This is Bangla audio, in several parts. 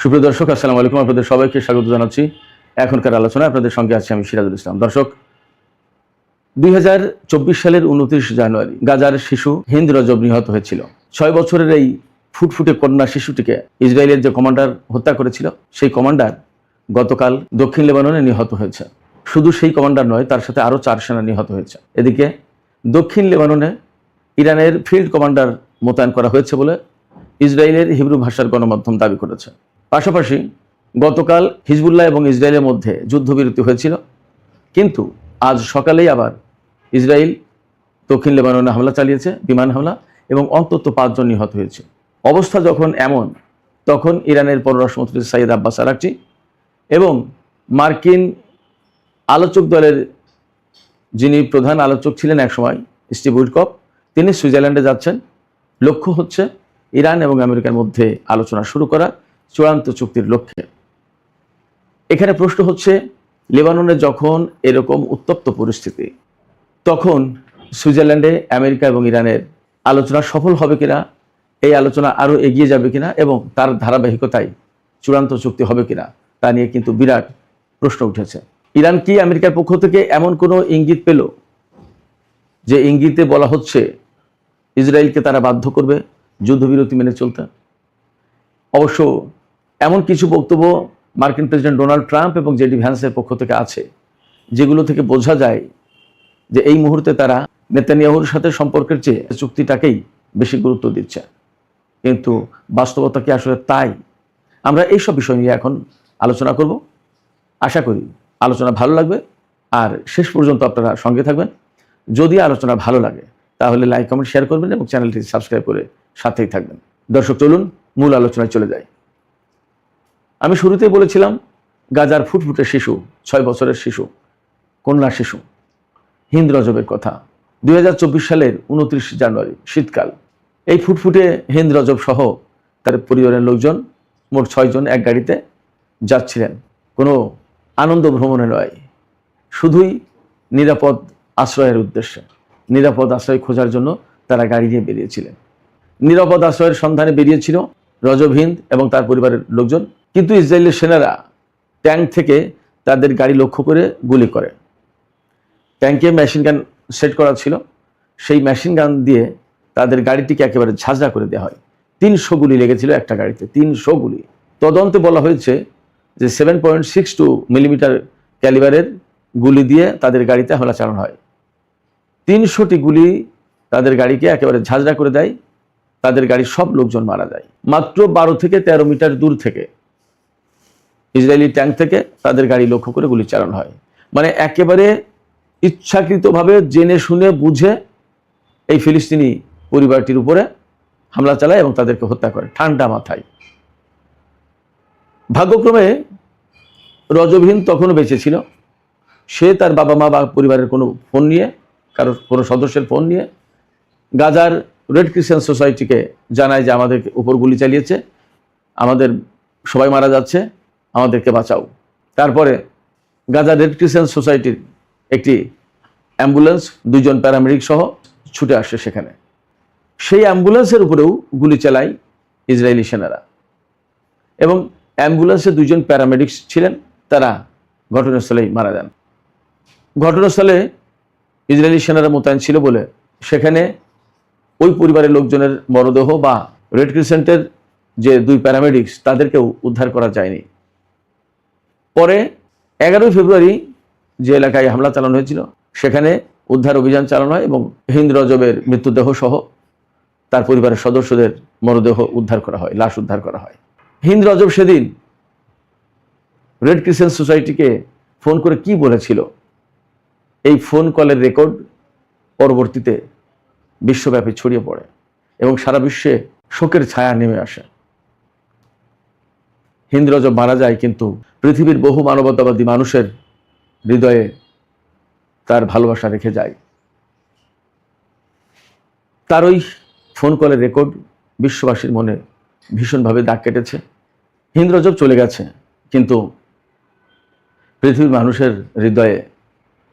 সুপ্রিয় দর্শক, আসসালামু আলাইকুম। আপনাদের সবাইকে স্বাগত জানাচ্ছি এখনকার আলোচনায়। আপনাদের সঙ্গে আছি আমি সিরাজুল ইসলাম। দর্শক, 2024 সালের 29 জানুয়ারি গাজার শিশু হিন্দ রজব নিহত হয়েছিল। 6 বছরের এই ফুটফুটে কন্যা শিশুটিকে ইসরায়েলের যে কমান্ডার হত্যা করেছিল, সেই কমান্ডার গতকাল দক্ষিণ লেবাননে নিহত হয়েছে। শুধু সেই কমান্ডার নয়, তার সাথে আরও 4 সেনা নিহত হয়েছে। এদিকে দক্ষিণ লেবাননে ইরানের ফিল্ড কমান্ডার মোতায়েন করা হয়েছে বলে ইসরায়েলের হিব্রু ভাষার গণমাধ্যম দাবি করেছে। পাশাপাশি গতকাল হিজবুল্লাহ এবং ইসরায়েলের মধ্যে যুদ্ধবিরতি হয়েছিল, কিন্তু আজ সকালেই আবার ইসরায়েল দক্ষিণ লেবাননে হামলা চালিয়েছে, বিমান হামলা, এবং অন্তত 5 জন নিহত হয়েছে। অবস্থা যখন এমন, তখন ইরানের পররাষ্ট্রমন্ত্রী সাইয়েদ আব্বাস আরাকচি এবং মার্কিন আলোচক দলের যিনি প্রধান আলোচক ছিলেন একসময়, স্টিভ উইটকফ, তিনি সুইজারল্যান্ডে যাচ্ছেন। লক্ষ্য হচ্ছে ইরান এবং আমেরিকার মধ্যে আলোচনা শুরু করা চূড়ান্ত চুক্তির লক্ষ্যে। এখানে প্রশ্ন হচ্ছে, লেবাননে যখন এরকম উত্তপ্ত পরিস্থিতি, তখন সুইজারল্যান্ডে আমেরিকা এবং ইরানের আলোচনা সফল হবে কিনা, এই আলোচনা আরও এগিয়ে যাবে কিনা এবং তার ধারাবাহিকতায় চূড়ান্ত চুক্তি হবে কিনা, তা নিয়ে কিন্তু বিরাট প্রশ্ন উঠেছে। ইরান কি আমেরিকার পক্ষ থেকে এমন কোনো ইঙ্গিত পেল যে ইঙ্গিতে বলা হচ্ছে ইসরায়েলকে তারা বাধ্য করবে যুদ্ধবিরতি মেনে চলতে? অবশ্য এমন কিছু বক্তব্য মার্কিন প্রেসিডেন্ট ডোনাল্ড ট্রাম্প এবং জেডি ভ্যান্সের পক্ষ থেকে আছে, যেগুলো থেকে বোঝা যায় যে এই মুহূর্তে তারা নেতানিয়াহুর সাথে সম্পর্কের চেয়ে চুক্তিটাকেই বেশি গুরুত্ব দিচ্ছে। কিন্তু বাস্তবতা কি আসলে তাই? আমরা এইসব বিষয় নিয়ে এখন আলোচনা করব। আশা করি আলোচনা ভালো লাগবে, আর শেষ পর্যন্ত আপনারা সঙ্গে থাকবেন। যদি আলোচনা ভালো লাগে তাহলে লাইক, কমেন্ট, শেয়ার করবেন এবং চ্যানেলটি সাবস্ক্রাইব করে সাথেই থাকবেন। দর্শক, চলুন মূল আলোচনায় চলে যাই। আমি শুরুতেই বলেছিলাম গাজার ফুটফুটে শিশু, 6 বছরের শিশু, কন্যা শিশু হিন্দ রজবের কথা। 2024 সালের 29 জানুয়ারি, শীতকাল। এই ফুটফুটে হিন্দ রজব সহ তার পরিবারের লোকজন, মোট 6 জন, এক গাড়িতে যাচ্ছিলেন। কোনো আনন্দ ভ্রমণে নয়, শুধুই নিরাপদ আশ্রয়ের উদ্দেশ্যে, নিরাপদ আশ্রয় খোঁজার জন্য তারা গাড়ি নিয়ে বেরিয়েছিলেন। নিরাপদ আশ্রয়ের সন্ধানে বেরিয়েছিল রজব হিন্দ এবং তার পরিবারের লোকজন, কিন্তু ইসরায়েলের সেনারা ট্যাঙ্ক থেকে তাদের গাড়ি লক্ষ্য করে গুলি করে। ট্যাঙ্কে মেশিন গান সেট করা ছিল, সেই মেশিন গান দিয়ে তাদের গাড়িটিকে একেবারে ঝাঁঝরা করে দেওয়া হয়। 300 গুলি লেগেছিল একটা গাড়িতে, 300 গুলি। তদন্তে বলা হয়েছে যে 7.62 মিলিমিটার ক্যালিবারের গুলি দিয়ে তাদের গাড়িতে হামলা চালানো হয়। 300টি গুলি তাদের গাড়িকে একেবারে ঝাঁঝরা করে দেয়, তাদের গাড়ির সব লোকজন মারা যায়। মাত্র 12 থেকে 13 মিটার দূর থেকে ইসরায়েলি ট্যাঙ্ক থেকে তাদের গাড়ি লক্ষ্য করে গুলি চালানো হয়। মানে একেবারে ইচ্ছাকৃতভাবে, জেনে শুনে বুঝে এই ফিলিস্তিনি পরিবারটির উপরে হামলা চালায় এবং তাদেরকে হত্যা করে ঠান্ডা মাথায়। ভাগ্যক্রমে রজবহীন তখনও বেঁচে ছিল। সে তার বাবা মা বা পরিবারের কোনো ফোন নিয়ে, কারোর কোনো সদস্যের ফোন নিয়ে গাজার রেড ক্রিসেন্ট সোসাইটিকে জানায় যে আমাদের উপর গুলি চালিয়েছে, আমাদের সবাই মারা যাচ্ছে, আমাদেরকে বাঁচাও। তারপরে গাজার রেড ক্রিসেন্ট সোসাইটির একটি অ্যাম্বুলেন্স, 2 জন প্যারামেডিক সহ ছুটে আসে সেখানে। সেই অ্যাম্বুলেন্সের উপরেও গুলি চালায় ইসরায়েলি সেনারা, এবং অ্যাম্বুলেন্সে 2 জন প্যারামেডিক্স ছিলেন, তারা ঘটনাস্থলেই মারা যান। ঘটনাস্থলে ইসরায়েলি সেনারা মোতায়েন ছিল বলে সেখানে ওই পরিবারের লোকজনের মরদেহ বা রেড ক্রিসেন্টের যে 2 প্যারামেডিক্স, তাদেরকেও উদ্ধার করা যায়নি। পরে 11 ফেব্রুয়ারি যে এলাকায় হামলা চালানো হয়েছিল, সেখানে উদ্ধার অভিযান চালানো হয় এবং হিন্দ রজবের মৃতদেহ সহ তার পরিবারের সদস্যদের মরদেহ উদ্ধার করা হয়, লাশ উদ্ধার করা হয়। হিন্দ রজব সেদিন রেড ক্রিসেন্ট সোসাইটিকে ফোন করে কি বলেছিল, এই ফোন কলের রেকর্ড পরবর্তীতে বিশ্বব্যাপী ছড়িয়ে পড়ে এবং সারা বিশ্বে শোকের ছায়া নেমে আসে। হিন্দ রজব মারা যায়, কিন্তু পৃথিবীর বহু মানবতাবাদী মানুষের হৃদয়ে তার ভালোবাসা রেখে যায়। তার ওই ফোন কলের রেকর্ড বিশ্ববাসীর মনে ভীষণভাবে দাগ কেটেছে। হিন্দ রজব চলে গেছে, কিন্তু পৃথিবীর মানুষের হৃদয়ে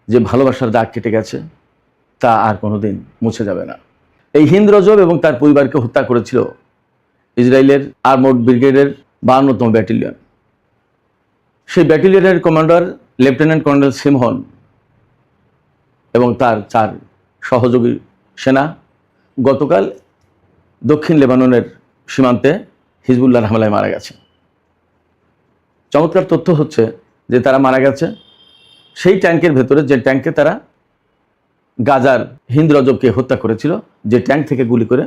যে ভালোবাসার দাগ কেটে গেছে, তা আর কোনোদিন মুছে যাবে না। এই হিন্দ রজব এবং তার পরিবারকে হত্যা করেছিল ইসরায়েলের আর্মড ব্রিগেডের 52তম ব্যাটালিয়ন। সেই ব্যাটালিয়নের কমান্ডার লেফটেন্যান্ট কর্নেল সিমহন এবং তার 4 সহযোগী সেনা গতকাল দক্ষিণ লেবাননের সীমান্তে হিজবুল্লাহর হামলায় মারা গেছে। চমৎকার তথ্য হচ্ছে যে তারা মারা গেছে সেই ট্যাঙ্কের ভেতরে, যে ট্যাঙ্কে তারা গাজার হিন্দ রজবকে হত্যা করেছিল, যে ট্যাঙ্ক থেকে গুলি করে,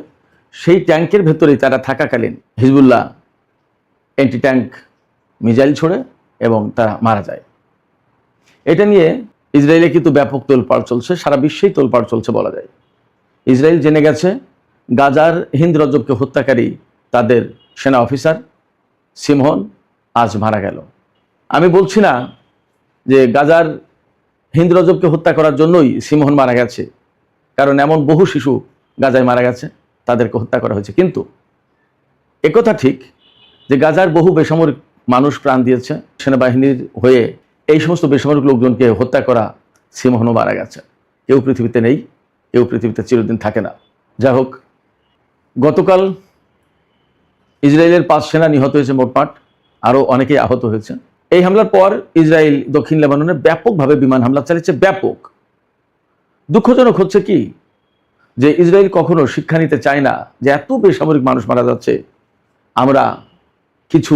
সেই ট্যাঙ্কের ভেতরেই তারা থাকাকালীন হিজবুল্লাহ অ্যান্টি ট্যাঙ্ক মিসাইল ছোড়ে এবং তারা মারা যায়। এটা নিয়ে ইসরায়েলে কিন্তু ব্যাপক তোলপাড় চলছে, সারা বিশ্বেই তোলপাড় চলছে বলা যায়। ইসরায়েল জেনে গেছে গাজার হিন্দ রজবকে হত্যাকারী তাদের সেনা অফিসার সিমহন আজ মারা গেল। আমি বলছি না যে গাজার হিন্দ রজবকে হত্যা করার জন্যই সিমহন মারা গেছে, কারণ এমন বহু শিশু গাজায় মারা গেছে, তাদেরকে হত্যা করা হয়েছে। কিন্তু একথা ঠিক যে গাজার বহু বেসামরিক মানুষ প্রাণ দিয়েছে সেনাবাহিনীর হয়ে, এই সমস্ত বেসামরিক লোকজনকে হত্যা করা সিমহনও মারা গেছে। কেউ পৃথিবীতে নেই, কেউ পৃথিবীতে চিরদিন থাকে না। যাই হোক, গতকাল ইসরায়েলের 5 সেনা নিহত হয়েছে মোটমাট, আরও অনেকেই আহত হয়েছে। এই হামলার পর ইসরায়েল দক্ষিণ লেবাননে ব্যাপকভাবে বিমান হামলা চালিয়েছে। ব্যাপক। দুঃখজনক হচ্ছে কি যে ইসরায়েল কখনো শিক্ষা নিতে চায় না যে এত বেসামরিক মানুষ মারা যাচ্ছে, আমরা কিছু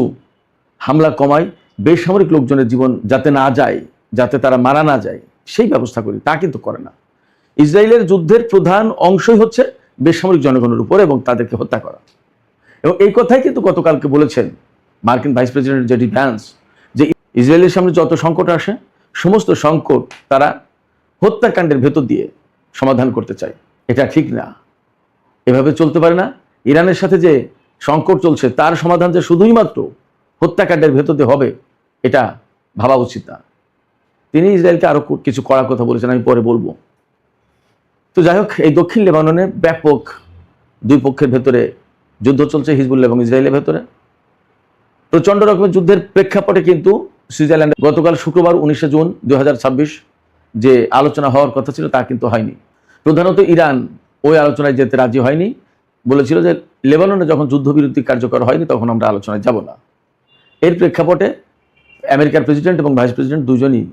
হামলা কমাই, বেসামরিক লোকজনের জীবন যাতে না যায়, যাতে তারা মারা না যায় সেই ব্যবস্থা করি। তা কিন্তু করে না। ইসরায়েলের যুদ্ধের প্রধান অংশই হচ্ছে বেসামরিক জনগণের উপর এবং তাদেরকে হত্যা করা। এবং এই কথাই কিন্তু গতকালকে বলেছেন মার্কিন ভাইস প্রেসিডেন্ট জেডি ভ্যান্স, যে ইসরায়েলের সামনে যত সংকট আসে সমস্ত সংকট তারা হত্যাকাণ্ডের ভেতর দিয়ে সমাধান করতে চায়। এটা ঠিক না, এভাবে চলতে পারে না। ইরানের সাথে যে সংকট চলছে তার সমাধান যে শুধুই মাত্র হত্যাকাণ্ডের ভেতর দিয়ে হবে, এটা ভাবা উচিত না। তিনি ইসরায়েলকে আরো কিছু কড়া কথা বলেছেন, আমি পরে বলবো। তো যাই হোক, এই দক্ষিণ লেবাননে ব্যাপক দুই পক্ষের ভেতরে যুদ্ধ চলছে, হিজবুল্লাহ এবং ইসরায়েলের ভেতরে প্রচন্ড রকমের যুদ্ধের প্রেক্ষাপটে কিন্তু সুইজারল্যান্ডে গতকাল শুক্রবার 19 জুন 2026 যে আলোচনা হওয়ার কথা ছিল তা কিন্তু হয়নি। প্রধানত ইরান ওই আলোচনায় যেতে রাজি হয়নি, বলেছিল যে লেবাননে যখন যুদ্ধবিরতি কার্যকর হয়নি তখন আমরা আলোচনায় যাব না। এর প্রেক্ষাপটে আমেরিকার প্রেসিডেন্ট এবং ভাইস প্রেসিডেন্ট দুজনই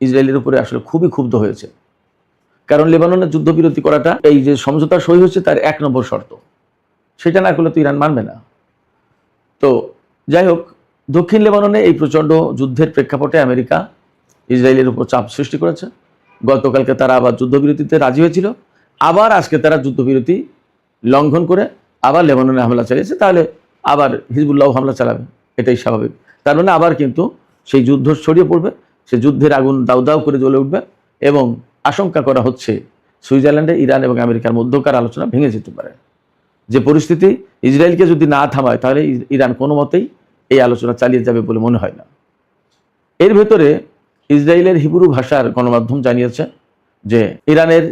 ইসরায়েলের উপরে আসলে খুবই ক্ষুব্ধ হয়েছে, কারণ লেবাননে যুদ্ধবিরতি করাটা এই যে সমঝোতা সই হয়েছে তার 1 নম্বর শর্ত, সেটা না করলে তো ইরান মানবে না। তো যাই হোক, দক্ষিণ লেবাননে এই প্রচণ্ড যুদ্ধের প্রেক্ষাপটে আমেরিকা ইসরায়েলের উপর চাপ সৃষ্টি করেছে। গতকালকে তারা আবার যুদ্ধবিরতিতে রাজি হয়েছিল, আবার আজকে তারা যুদ্ধবিরতি লঙ্ঘন করে আবার লেবাননে হামলা চালিয়েছে। তাহলে আবার হিজবুল্লাহ হামলা চালাবে, এটাই স্বাভাবিক। তার মানে আবার কিন্তু সেই যুদ্ধ ছড়িয়ে পড়বে, সে যুদ্ধের আগুন দাউ দাউ করে জ্বলে উঠবে এবং আশঙ্কা করা হচ্ছে সুইজারল্যান্ডে ইরান এবং আমেরিকার মধ্যকার আলোচনা ভেঙে যেতে পারে। যে পরিস্থিতি, ইসরায়েলকে যদি না থামায় তাহলে ইরান কোনো মতেই এই আলোচনা চালিয়ে যাবে বলে মনে হয় না। এর ভেতরে ইসরায়েলের হিব্রু ভাষার গণমাধ্যম জানিয়েছে যে ইরানের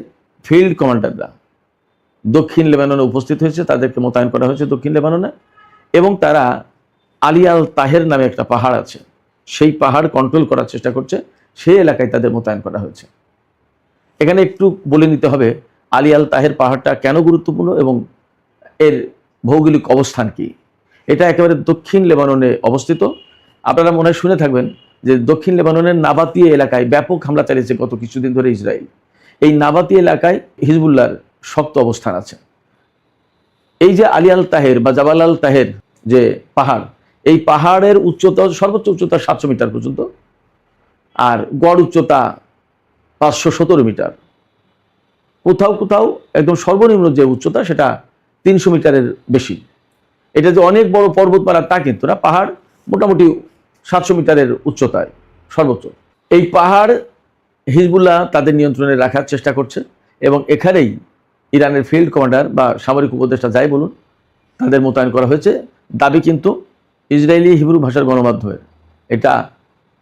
ফিল্ড কমান্ডাররা দক্ষিণ লেবাননে উপস্থিত হয়েছে, তাদেরকে মোতায়েন করা হয়েছে দক্ষিণ লেবাননে, এবং তারা আলী আল তাহের নামে একটা পাহাড় আছে, সেই পাহাড় কন্ট্রোল করার চেষ্টা করছে, সেই এলাকায় তাদের মোতায়েন করা হয়েছে। এখানে একটু বলে নিতে হবে আলী আল তাহের পাহাড়টা কেন গুরুত্বপূর্ণ এবং এর ভৌগোলিক অবস্থান কি। এটা একেবারে দক্ষিণ লেবাননে অবস্থিত। আপনারা মনে হয় শুনে থাকবেন যে দক্ষিণ লেবাননের নাবাতিয়া এলাকায় ব্যাপক হামলা চালিয়েছে গত কিছুদিন ধরে ইসরায়েল। এই নাবাতি এলাকায় হিজবুল্লাহর শক্ত অবস্থান আছে। এই যে আলী আল তাহের বা জাবাল আল তাহের যে পাহাড়, এই পাহাড়ের উচ্চতা সর্বোচ্চ উচ্চতা 700 মিটার পর্যন্ত, আর গড় উচ্চতা 517 মিটার। কোথাও কোথাও একদম সর্বনিম্ন যে উচ্চতা সেটা 300 মিটারের বেশি। এটা যে অনেক বড় পর্বতমালা তা কিন্তু না, পাহাড় মোটামুটি 700 মিটারের উচ্চতায় সর্বোচ্চ। এই পাহাড় হিজবুল্লাহ তাদের নিয়ন্ত্রণে রাখার চেষ্টা করছে এবং এখানেই ইরানের ফিল্ড কমান্ডার বা সামরিক উপদেষ্টা যাই বলুন তাদের মোতায়েন করা হয়েছে। দাবি কিন্তু ইসরায়েলি হিব্রু ভাষার গণমাধ্যমের, এটা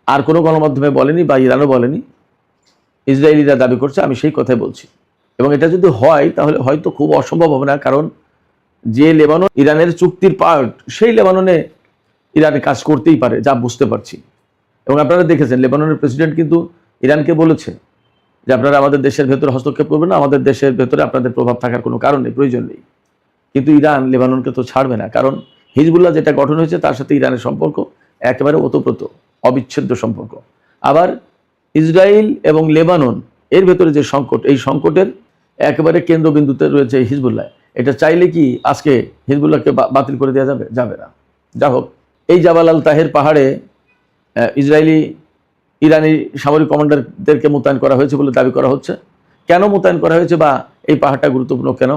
আর কোনো গণমাধ্যমে বলেনি বা ইরানও বলেনি, ইসরায়েলিরা দাবি করছে, আমি সেই কথাই বলছি। এবং এটা যদি হয় তাহলে হয়তো খুব অসম্ভব হবে না, কারণ যে লেবানন ইরানের চুক্তির পার্ট, সেই লেবাননে ইরানে কাজ করতেই পারে, যা বুঝতে পারছি। এবং আপনারা দেখেছেন লেবাননের প্রেসিডেন্ট কিন্তু ইরানকে বলেছে যে আপনারা আমাদের দেশের ভেতরে হস্তক্ষেপ করবেন না, আমাদের দেশের ভেতরে আপনাদের প্রভাব থাকার কোনো কারণ নেই, প্রয়োজন নেই। কিন্তু ইরান লেবাননকে তো ছাড়বে না, কারণ হিজবুল্লাহ যেটা গঠন হয়েছে তার সাথে ইরানের সম্পর্ক একেবারে ওতপ্রোত, অবিচ্ছেদ্য সম্পর্ক। আবার ইসরায়েল এবং লেবানন এর ভেতরে যে সংকট, এই সংকটের একেবারে কেন্দ্রবিন্দুতে রয়েছে হিজবুল্লাহ। এটা চাইলে কি আজকে হিজবুল্লাহকে বাতিল করে দেওয়া যাবে? যাবে না। যা হোক, এই জাবাল আল তাহের পাহাড়ে ইসরায়েলি ইরানি সামরিক কমান্ডারদেরকে মোতায়েন করা হয়েছে বলে দাবি করা হচ্ছে। কেন মোতায়েন করা হয়েছে বা এই পাহাড়টা গুরুত্বপূর্ণ কেন?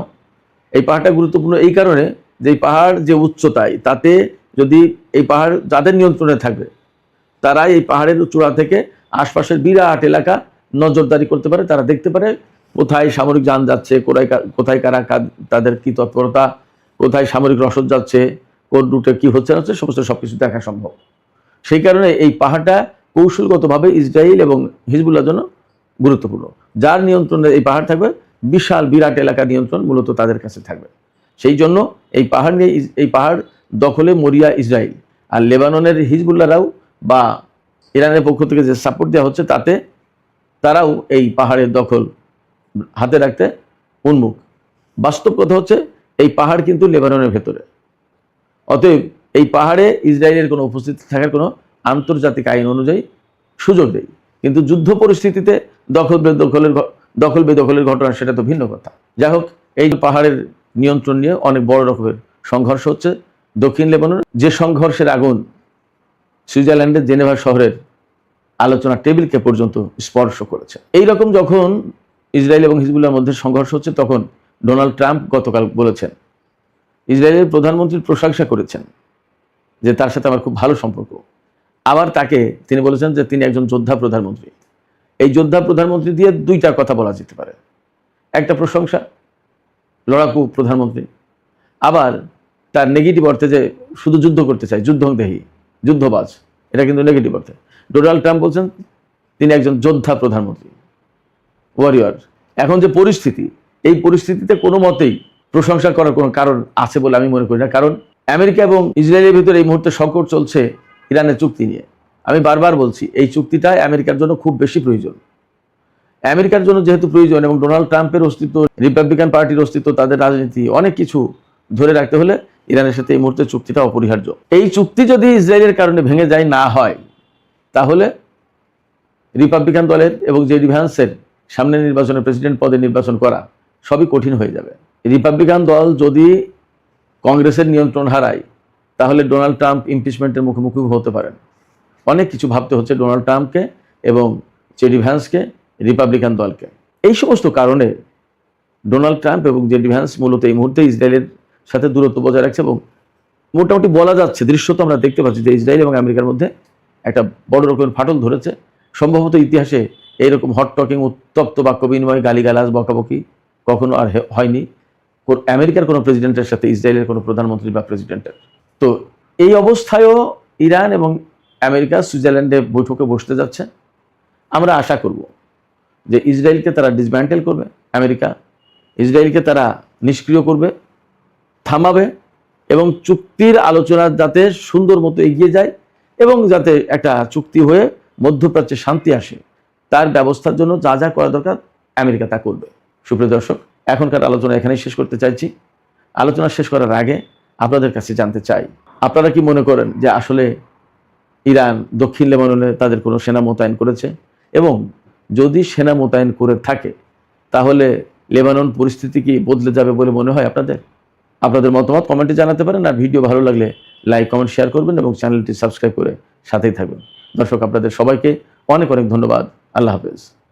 এই পাহাড়টা গুরুত্বপূর্ণ এই কারণে যে এই পাহাড় যে উচ্চতায়, তাতে যদি এই পাহাড় যাদের নিয়ন্ত্রণে থাকবে তারা এই পাহাড়ের চূড়া থেকে আশপাশের বিরাট এলাকা নজরদারি করতে পারে। তারা দেখতে পারে কোথায় সামরিক যান যাচ্ছে, কোথায় কারা তাদের কি তৎপরতা, কোথায় সামরিক রসদ যাচ্ছে, কোন রুটে কি হচ্ছে না হচ্ছে, সমস্ত সবকিছু দেখা সম্ভব। সেই কারণে এই পাহাড়টা কৌশলগতভাবে ইসরায়েল এবং হিজবুল্লাহর জন্য গুরুত্বপূর্ণ। যার নিয়ন্ত্রণে এই পাহাড় থাকবে, বিশাল বিরাট এলাকা নিয়ন্ত্রণ মূলত তাদের কাছে থাকবে। সেই জন্য এই পাহাড় দখলে মরিয়া ইসরায়েল। আর লেবাননের হিজবুল্লাহরাও বা ইরানের পক্ষ থেকে যে সাপোর্ট দেওয়া হচ্ছে, তাতে তারাও এই পাহাড়ের দখল হাতে রাখতে উন্মুখ। বাস্তব কথা হচ্ছে এই পাহাড় কিন্তু লেবাননের ভেতরে, অতএব এই পাহাড়ে ইসরায়েলের কোনো উপস্থিতি থাকার কোনো আন্তর্জাতিক আইন অনুযায়ী সুযোগ নেই। কিন্তু যুদ্ধ পরিস্থিতিতে দখল বেদখলের ঘটনা, সেটা তো ভিন্ন কথা। যাই হোক, এই পাহাড়ের নিয়ন্ত্রণ নিয়ে অনেক বড় রকমের সংঘর্ষ হচ্ছে দক্ষিণ লেবানন। যে সংঘর্ষের আগুন সুইজারল্যান্ডের জেনেভা শহরের আলোচনা টেবিলকে পর্যন্ত স্পর্শ করেছে। এই রকম যখন ইসরায়েল এবং হিজবুল্লাহর মধ্যে সংঘর্ষ হচ্ছে, তখন ডোনাল্ড ট্রাম্প গতকাল বলেছেন, ইসরায়েলের প্রধানমন্ত্রীর প্রশংসা করেছেন যে তার সাথে আমার খুব ভালো সম্পর্ক। আবার তিনি বলেছেন যে তিনি একজন যোদ্ধা প্রধানমন্ত্রী। এই যোদ্ধা প্রধানমন্ত্রী দিয়ে দুইটা কথা বলা যেতে পারে, একটা প্রশংসা, লড়াকু প্রধানমন্ত্রী, আবার তার নেগেটিভ অর্থে যে শুধু যুদ্ধ করতে চায়, যুদ্ধদেহী, যুদ্ধবাজ, এটা কিন্তু নেগেটিভ অর্থে। ডোনাল্ড ট্রাম্প বলছেন তিনি একজন যোদ্ধা প্রধানমন্ত্রী, ওয়ারিয়র। এখন যে পরিস্থিতি, এই পরিস্থিতিতে কোনো মতেই প্রশংসা করার কোনো কারণ আছে বলে আমি মনে করি না। কারণ আমেরিকা এবং ইসরায়েলের ভিতরে এই মুহূর্তে সংকট চলছে ইরানের চুক্তি নিয়ে। আমি বারবার বলছি, এই চুক্তিটা আমেরিকার জন্য খুব বেশি প্রয়োজন। আমেরিকার জন্য যেহেতু প্রয়োজন, এবং ডোনাল্ড ট্রাম্পের অস্তিত্ব, রিপাবলিকান পার্টির অস্তিত্ব, তাদের রাজনীতি, অনেক কিছু ধরে রাখতে হলে ইরানের সাথে এই মুহূর্তে চুক্তিটা অপরিহার্য। এই চুক্তি যদি ইসরায়েলের কারণে ভেঙে যায়, না হয়, তাহলে রিপাবলিকান দলের এবং জেডি ভ্যান্সের সামনে নির্বাচনে প্রেসিডেন্ট পদে নির্বাচন করা সবই কঠিন হয়ে যাবে। রিপাবলিকান দল যদি কংগ্রেসের নিয়ন্ত্রণ হারায়, তাহলে ডোনাল্ড ট্রাম্প ইমপিচমেন্টের মুখোমুখি হতে পারেন। অনেক কিছু ভাবতে হচ্ছে ডোনাল্ড ট্রাম্পকে এবং জেডি ভ্যান্সকে, রিপাবলিকান দলকে। এই সমস্ত কারণে ডোনাল্ড ট্রাম্প এবং জেডি ভ্যান্স মূলত এই মুহূর্তে ইসরায়েলের সাথে দূরত্ব বজায় রাখছে, এবং মোটামুটি বলা যাচ্ছে, দৃশ্যত আমরা দেখতে পাচ্ছি যে ইসরায়েল এবং আমেরিকার মধ্যে একটা বড় রকমের ফাটল ধরেছে। সম্ভবত ইতিহাসে এইরকম হট টকিং, উত্তপ্ত বাক্য বিনিময়, গালিগালাজ, বকাবকি কখনো আর হয়নি আমেরিকার কোনো প্রেসিডেন্টের সাথে ইসরায়েলের কোনো প্রধানমন্ত্রী বা প্রেসিডেন্টের। তো এই অবস্থায়ও ইরান এবং আমেরিকা সুইজারল্যান্ডে বৈঠকে বসতে যাচ্ছে। আমরা আশা করব যে ইসরায়েলকে তারা ডিসম্যান্টেল করবে, আমেরিকা ইসরায়েলকে তারা নিষ্ক্রিয় করবে, থামাবে, এবং চুক্তির আলোচনা যাতে সুন্দর মতো এগিয়ে যায় এবং যাতে একটা চুক্তি হয়ে মধ্যপ্রাচ্যে শান্তি আসে, তার ব্যবস্থার জন্য যা যা করা দরকার আমেরিকা তা করবে। সুপ্রিয় দর্শক, এখনকার আলোচনা এখানেই শেষ করতে চাইছি। আলোচনা শেষ করার আগে আপনাদের কাছে জানতে চাই, আপনারা কি মনে করেন যে আসলে ইরান দক্ষিণ লেবাননে তাদের কোনো সেনা মোতায়েন করেছে? এবং যদি সেনা মোতায়েন করে থাকে, তাহলে লেবানন পরিস্থিতি কি বদলে যাবে বলে মনে হয় আপনাদের? আপনাদের মতামত কমেন্টে জানাতে পারেন। আর ভিডিও ভালো লাগলে লাইক, কমেন্ট, শেয়ার করবেন এবং চ্যানেলটি সাবস্ক্রাইব করে সাথেই থাকবেন। দর্শক, আপনাদের সবাইকে অনেক অনেক ধন্যবাদ। আল্লাহ হাফেজ।